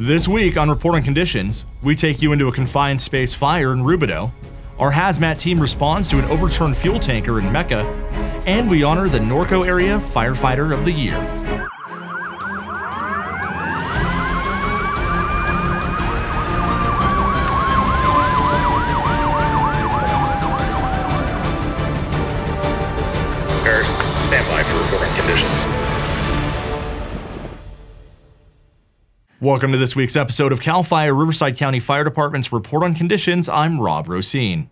This week on Report on Conditions, we take you into a confined space fire in Rubidoux, our HAZMAT team responds to an overturned fuel tanker in Mecca, and we honor the Norco Ara Firefighter of the Year. Stand by for reporting conditions. Welcome to this week's episode of CAL FIRE Riverside County Fire Department's Report on Conditions. I'm Rob Rosine.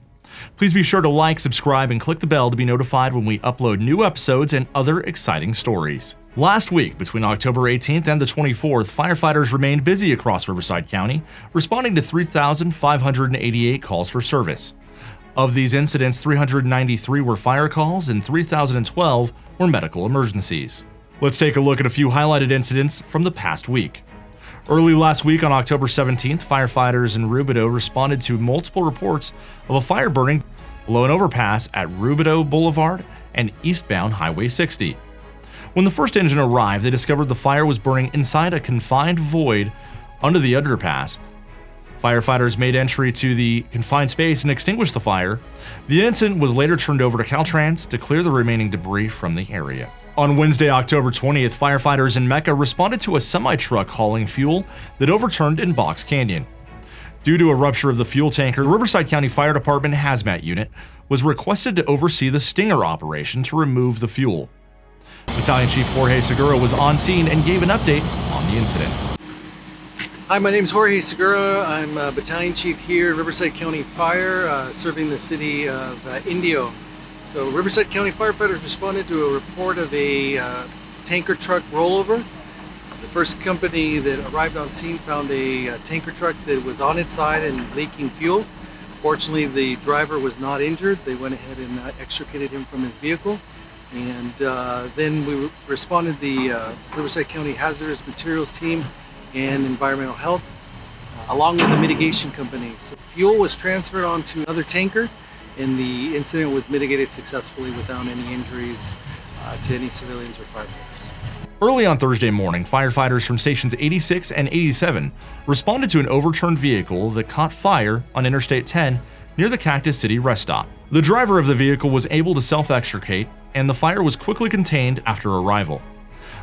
Please be sure to like, subscribe, and click the bell to be notified when we upload new episodes and other exciting stories. Last week, between October 18th and the 24th, firefighters remained busy across Riverside County, responding to 3,588 calls for service. Of these incidents, 393 were fire calls and 3,012 were medical emergencies. Let's take a look at a few highlighted incidents from the past week. Early last week on October 17th, firefighters in Rubidoux responded to multiple reports of a fire burning below an overpass at Rubidoux Boulevard and eastbound Highway 60. When the first engine arrived, they discovered the fire was burning inside a confined void under the underpass. Firefighters made entry to the confined space and extinguished the fire. The incident was later turned over to Caltrans to clear the remaining debris from the area. On Wednesday, October 20th, firefighters in Mecca responded to a semi-truck hauling fuel that overturned in Box Canyon. Due to a rupture of the fuel tanker, the Riverside County Fire Department HAZMAT unit was requested to oversee the stinger operation to remove the fuel. Battalion Chief Jorge Segura was on scene and gave an update on the incident. Hi, my name is Jorge Segura. I'm Battalion Chief here at Riverside County Fire, serving the city of Indio. So Riverside County firefighters responded to a report of a tanker truck rollover. The first company that arrived on scene found a tanker truck that was on its side and leaking fuel. Fortunately, the driver was not injured. They went ahead and extricated him from his vehicle. And then we responded the Riverside County Hazardous Materials team and Environmental Health, along with the mitigation company. So fuel was transferred onto another tanker, and the incident was mitigated successfully without any injuries to any civilians or firefighters. Early on Thursday morning, firefighters from stations 86 and 87 responded to an overturned vehicle that caught fire on Interstate 10 near the Cactus City rest stop. The driver of the vehicle was able to self-extricate, and the fire was quickly contained after arrival.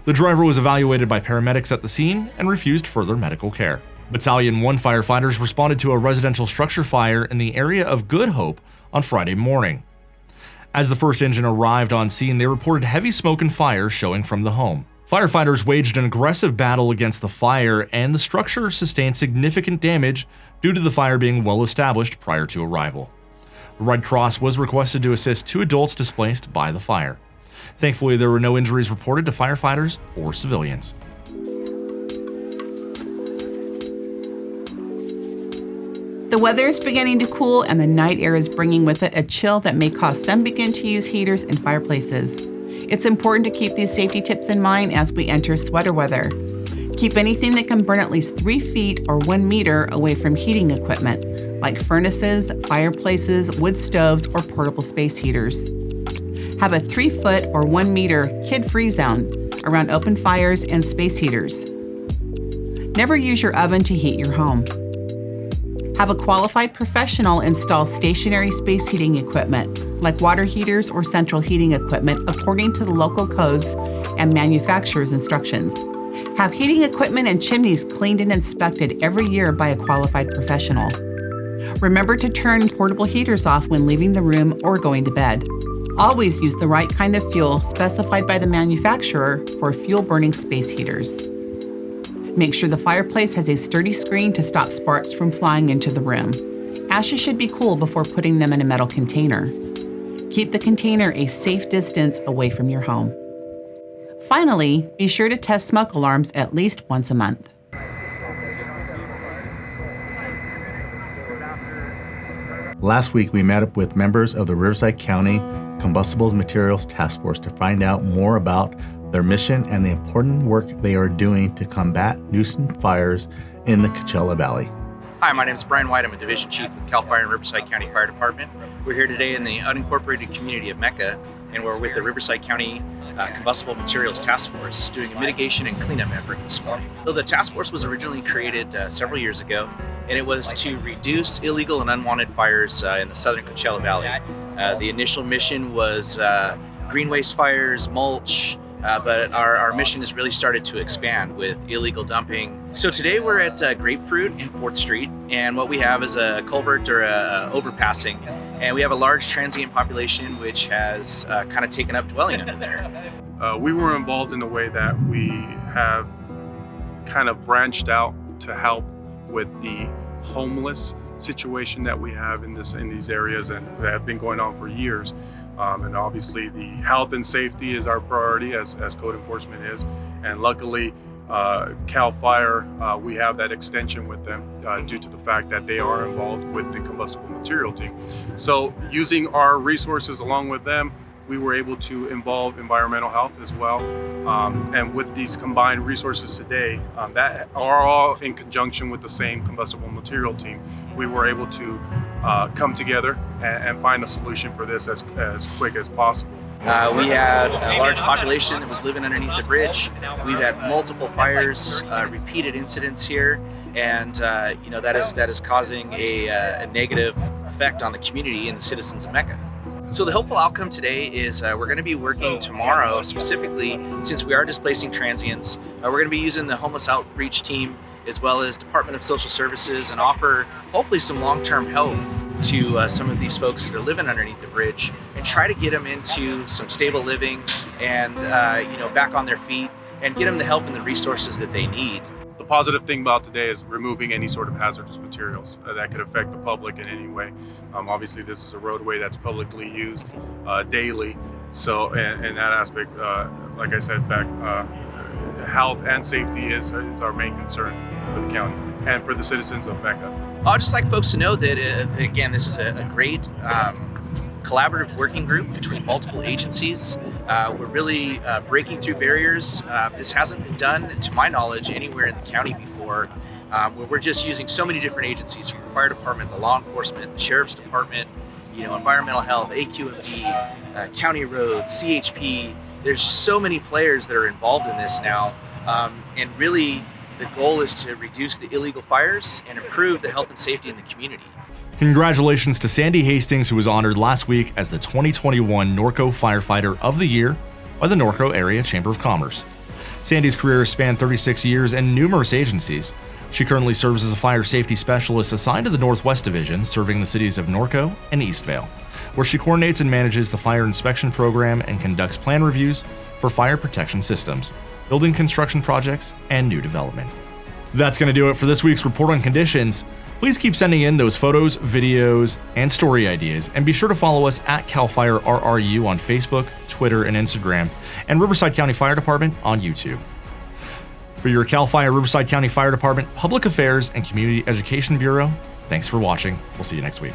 The driver was evaluated by paramedics at the scene and refused further medical care. Battalion 1 firefighters responded to a residential structure fire in the area of Good Hope on Friday morning. As the first engine arrived on scene, they reported heavy smoke and fire showing from the home. Firefighters waged an aggressive battle against the fire, and the structure sustained significant damage due to the fire being well established prior to arrival. The Red Cross was requested to assist 2 adults displaced by the fire. Thankfully, there were no injuries reported to firefighters or civilians. The weather is beginning to cool, and the night air is bringing with it a chill that may cause some begin to use heaters and fireplaces. It's important to keep these safety tips in mind as we enter sweater weather. Keep anything that can burn at least 3 feet or 1 meter away from heating equipment, like furnaces, fireplaces, wood stoves, or portable space heaters. Have a 3-foot or 1 meter kid-free zone around open fires and space heaters. Never use your oven to heat your home. Have a qualified professional install stationary space heating equipment, like water heaters or central heating equipment, according to the local codes and manufacturer's instructions. Have heating equipment and chimneys cleaned and inspected every year by a qualified professional. Remember to turn portable heaters off when leaving the room or going to bed. Always use the right kind of fuel specified by the manufacturer for fuel-burning space heaters. Make sure the fireplace has a sturdy screen to stop sparks from flying into the room. Ashes should be cool before putting them in a metal container. Keep the container a safe distance away from your home. Finally, be sure to test smoke alarms at least once a month. Last week, we met up with members of the Riverside County Combustible Materials Task Force to find out more about their mission and the important work they are doing to combat nuisance fires in the Coachella Valley. Hi, my name is Brian White. I'm a Division Chief with CAL FIRE and Riverside County Fire Department. We're here today in the unincorporated community of Mecca, and we're with the Riverside County Combustible Materials Task Force doing a mitigation and cleanup effort this morning. So the task force was originally created several years ago, and it was to reduce illegal and unwanted fires in the southern Coachella Valley. The initial mission was green waste fires, mulch, but our mission has really started to expand with illegal dumping. So today we're at Grapefruit in 4th Street, and what we have is a culvert or a overpassing, and we have a large transient population which has kind of taken up dwelling under there. We were involved in the way that we have kind of branched out to help with the homeless situation that we have in these areas and that have been going on for years. And obviously the health and safety is our priority as code enforcement is. And luckily, CAL FIRE, we have that extension with them due to the fact that they are involved with the combustible material team. So using our resources along with them, we were able to involve environmental health as well. And with these combined resources today, that are all in conjunction with the same combustible material team, we were able to come together and find a solution for this as quick as possible. We had a large population that was living underneath the bridge. We've had multiple fires, repeated incidents here, and that is causing a negative effect on the community and the citizens of Mecca. So the hopeful outcome today is we're going to be working tomorrow, specifically since we are displacing transients. We're going to be using the homeless outreach team as well as Department of Social Services and offer hopefully some long-term help to some of these folks that are living underneath the bridge and try to get them into some stable living and back on their feet and get them the help and the resources that they need. The positive thing about today is removing any sort of hazardous materials that could affect the public in any way. Obviously, this is a roadway that's publicly used daily. So in that aspect, like I said back, health and safety is our main concern for the county and for the citizens of Mecca. I'd just like folks to know that, again, this is a great collaborative working group between multiple agencies. We're really breaking through barriers. This hasn't been done, to my knowledge, anywhere in the county before. We're just using so many different agencies, from the fire department, the law enforcement, the sheriff's department, environmental health, AQMD, county roads, CHP. There's so many players that are involved in this now, and really the goal is to reduce the illegal fires and improve the health and safety in the community. Congratulations to Sandy Hastings, who was honored last week as the 2021 Norco Firefighter of the Year by the Norco Area Chamber of Commerce. Sandy's career spanned 36 years and numerous agencies. She currently serves as a fire safety specialist assigned to the Northwest Division, serving the cities of Norco and Eastvale, where she coordinates and manages the fire inspection program and conducts plan reviews for fire protection systems, building construction projects, and new development. That's going to do it for this week's Report on Conditions. Please keep sending in those photos, videos, and story ideas, and be sure to follow us at CAL FIRE RRU on Facebook, Twitter, and Instagram, and Riverside County Fire Department on YouTube. For your CAL FIRE Riverside County Fire Department Public Affairs and Community Education Bureau, thanks for watching. We'll see you next week.